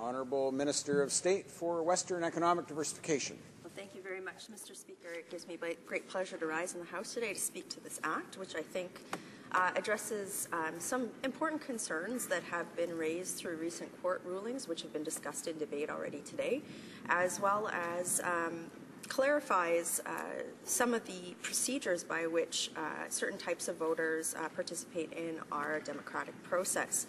Honourable Minister of State for Western Economic Diversification. Well, thank you very much, Mr. Speaker. It gives me great pleasure to rise in the House today to speak to this Act, which I think addresses some important concerns that have been raised through recent court rulings, which have been discussed in debate already today, as well as clarifies some of the procedures by which certain types of voters participate in our democratic process.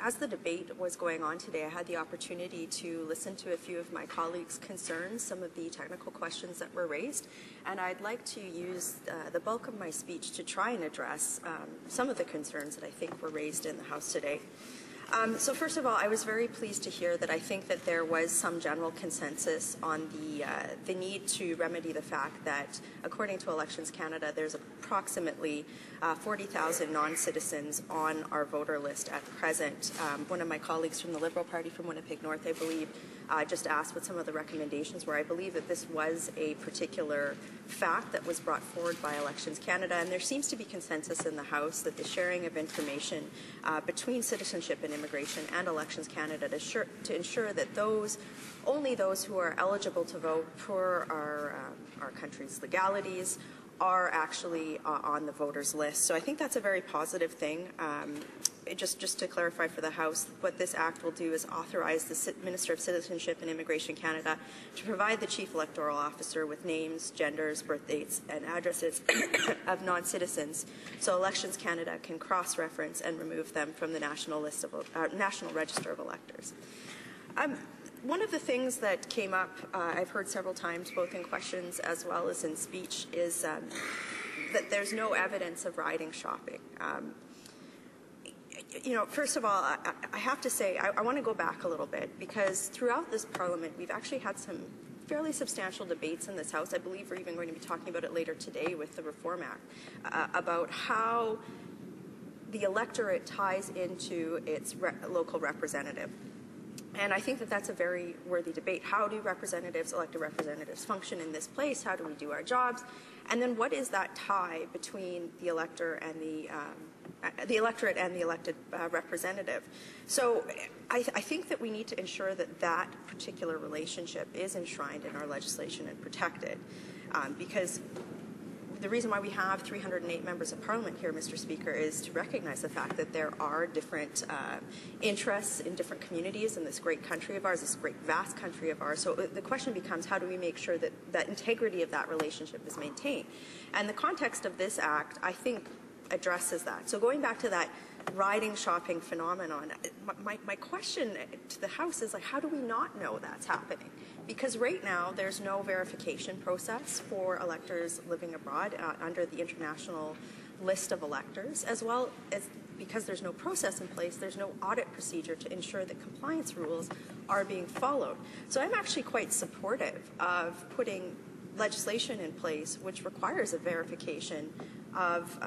As the debate was going on today, I had the opportunity to listen to a few of my colleagues' concerns, some of the technical questions that were raised, and I'd like to use the bulk of my speech to try and address some of the concerns that I think were raised in the House today. So first of all, I was very pleased to hear that I think that there was some general consensus on the need to remedy the fact that, according to Elections Canada, there's approximately 40,000 non-citizens on our voter list at present. One of my colleagues from the Liberal Party from Winnipeg North, I believe, just asked what some of the recommendations were. I believe that this was a particular fact that was brought forward by Elections Canada, and there seems to be consensus in the House that the sharing of information between Citizenship and Immigration and Elections Canada to ensure that only those who are eligible to vote per our country's legalities are actually on the voters list. So I think that's a very positive thing. Just to clarify for the House, what this Act will do is authorize the Minister of Citizenship and Immigration Canada to provide the Chief Electoral Officer with names, genders, birth dates, and addresses of non-citizens, so Elections Canada can cross-reference and remove them from the National Register of Electors. One of the things that came up, I've heard several times, both in questions as well as in speech, is that there's no evidence of riding shopping. First of all, I have to say, I want to go back a little bit, because throughout this Parliament, we've actually had some fairly substantial debates in this House. I believe we're even going to be talking about it later today with the Reform Act, about how the electorate ties into its local representative. And I think that that's a very worthy debate. How do elected representatives function in this place? How do we do our jobs? And then what is that tie between the electorate and the elected representative? So I think that we need to ensure that that particular relationship is enshrined in our legislation and protected, because the reason why we have 308 members of Parliament here, Mr. Speaker, is to recognize the fact that there are different interests in different communities in this great country of ours, this great vast country of ours. So the question becomes, how do we make sure that that integrity of that relationship is maintained? And the context of this Act, I think, addresses that. So going back to that riding shopping phenomenon, my question to the House is, like, how do we not know that's happening? Because right now there's no verification process for electors living abroad under the international list of electors, as well as because there's no process in place, there's no audit procedure to ensure that compliance rules are being followed. So I'm actually quite supportive of putting legislation in place which requires a verification of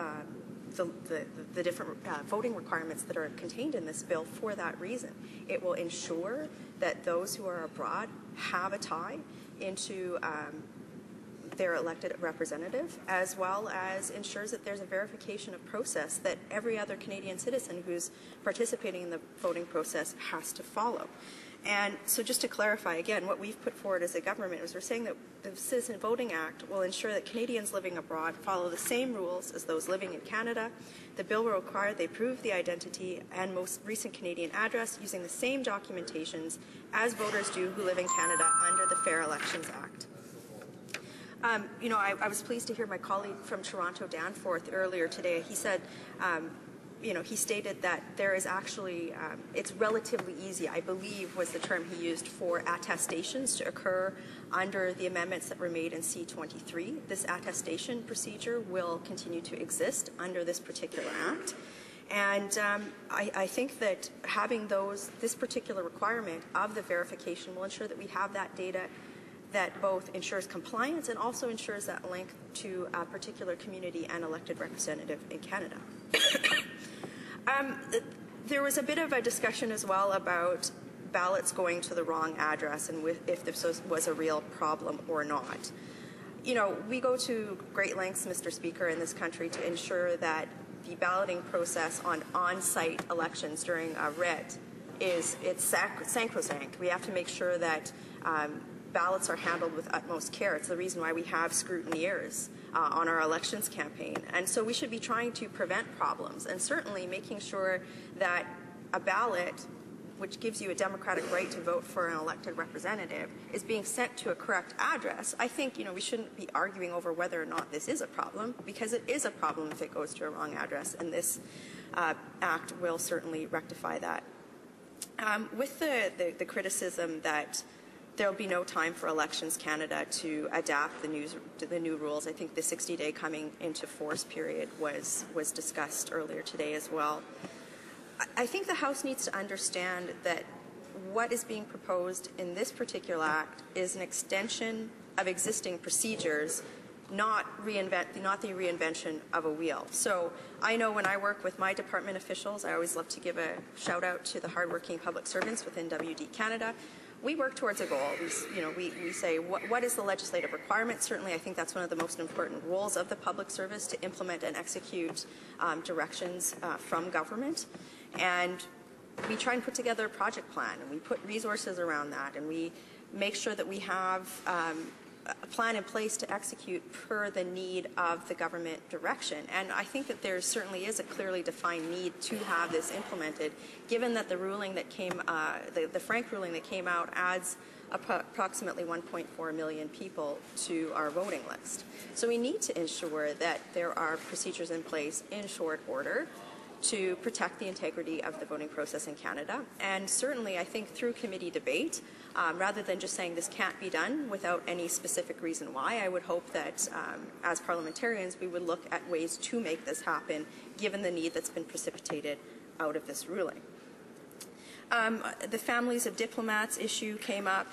the different voting requirements that are contained in this bill for that reason. It will ensure that those who are abroad have a tie into their elected representative, as well as ensures that there's a verification of process that every other Canadian citizen who's participating in the voting process has to follow. And so just to clarify again, what we've put forward as a government is we're saying that the Citizen Voting Act will ensure that Canadians living abroad follow the same rules as those living in Canada. The bill will require they prove the identity and most recent Canadian address using the same documentations as voters do who live in Canada under the Fair Elections Act. I was pleased to hear my colleague from Toronto, Danforth, earlier today. He said, he stated that there is actually, it's relatively easy, I believe was the term he used, for attestations to occur under the amendments that were made in C-53. This attestation procedure will continue to exist under this particular Act. And I think that having this particular requirement of the verification will ensure that we have that data that both ensures compliance and also ensures that link to a particular community and elected representative in Canada. There was a bit of a discussion as well about ballots going to the wrong address and if this was a real problem or not. We go to great lengths, Mr. Speaker, in this country to ensure that the balloting process on on-site elections during a writ it's sacrosanct. We have to make sure that ballots are handled with utmost care. It's the reason why we have scrutineers on our elections campaign. And so we should be trying to prevent problems, and certainly making sure that a ballot, which gives you a democratic right to vote for an elected representative, is being sent to a correct address. I think, we shouldn't be arguing over whether or not this is a problem, because it is a problem if it goes to a wrong address, and this act will certainly rectify that. With the criticism that there'll be no time for Elections Canada to adapt the new rules, I think the 60-day coming into force period was discussed earlier today as well. I think the House needs to understand that what is being proposed in this particular act is an extension of existing procedures, not the reinvention of a wheel. So I know when I work with my department officials, I always love to give a shout out to the hardworking public servants within WD Canada. We work towards a goal. We say, what is the legislative requirement? Certainly, I think that's one of the most important roles of the public service, to implement and execute directions from government. And we try and put together a project plan, and we put resources around that, and we make sure that we have a plan in place to execute per the need of the government direction. And I think that there certainly is a clearly defined need to have this implemented, given that the ruling that came, the Frank ruling that came out adds approximately 1.4 million people to our voting list. So we need to ensure that there are procedures in place in short order to protect the integrity of the voting process in Canada. And certainly, I think through committee debate, rather than just saying this can't be done without any specific reason why, I would hope that as parliamentarians we would look at ways to make this happen, given the need that's been precipitated out of this ruling. The families of diplomats issue came up.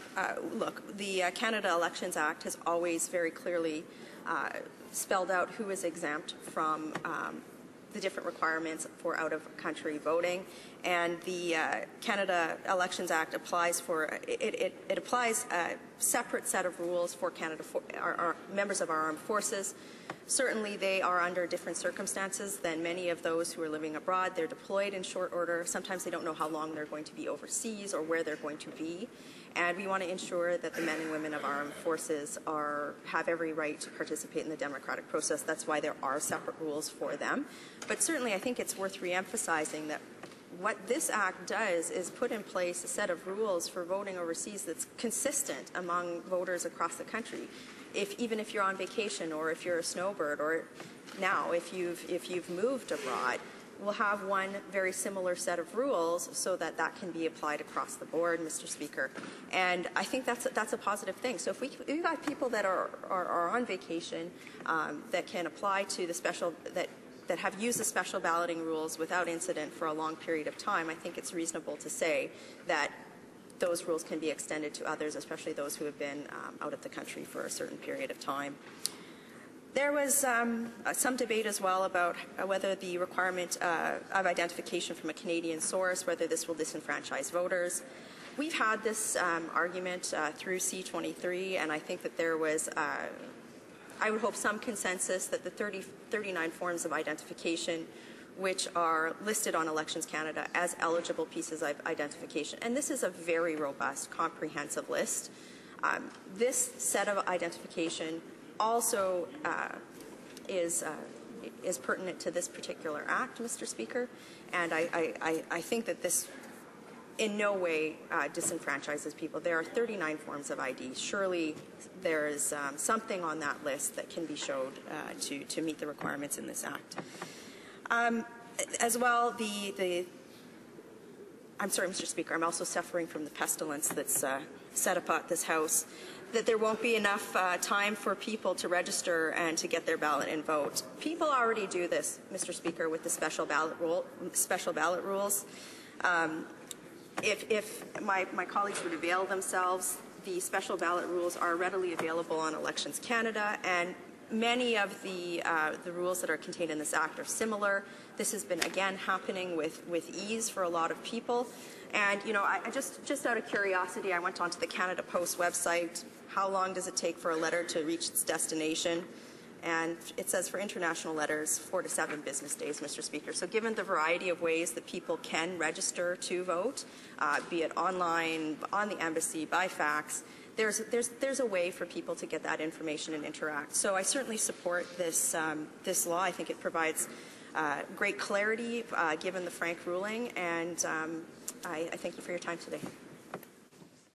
Look, the Canada Elections Act has always very clearly spelled out who is exempt from the different requirements for out-of-country voting, and the Canada Elections Act applies for it applies a separate set of rules for Canada, for our members of our armed forces. Certainly, they are under different circumstances than many of those who are living abroad. They're deployed in short order. Sometimes they don't know how long they're going to be overseas or where they're going to be. And we want to ensure that the men and women of our armed forces have every right to participate in the democratic process. That's why there are separate rules for them. But certainly, I think it's worth re-emphasizing that what this act does is put in place a set of rules for voting overseas that's consistent among voters across the country. Even if you're on vacation, or if you're a snowbird, or now if you've moved abroad, we'll have one very similar set of rules so that can be applied across the board, Mr. Speaker. And I think that's a positive thing. So if we've got people that are on vacation that can apply to the special that have used the special balloting rules without incident for a long period of time, I think it's reasonable to say that those rules can be extended to others, especially those who have been out of the country for a certain period of time. There was some debate as well about whether the requirement of identification from a Canadian source, whether this will disenfranchise voters. We've had this argument through C-53, and I think that there was, I would hope, some consensus that the 39 forms of identification which are listed on Elections Canada as eligible pieces of identification. And this is a very robust, comprehensive list. This set of identification also is pertinent to this particular act, Mr. Speaker. And I think that this in no way disenfranchises people. There are 39 forms of ID. Surely there is something on that list that can be showed to meet the requirements in this act. As well, I'm sorry, Mr. Speaker, I'm also suffering from the pestilence that's set upon this House, that there won't be enough time for people to register and to get their ballot and vote. People already do this, Mr. Speaker, with the special ballot rules. If my colleagues would avail themselves, the special ballot rules are readily available on Elections Canada, and many of the rules that are contained in this act are similar. This has been, again, happening with ease for a lot of people. And, I just out of curiosity, I went onto the Canada Post website. How long does it take for a letter to reach its destination? And it says for international letters, 4 to 7 business days, Mr. Speaker. So given the variety of ways that people can register to vote, be it online, on the embassy, by fax, there's a way for people to get that information and interact. So I certainly support this law. I think it provides great clarity given the Frank ruling, and I thank you for your time today.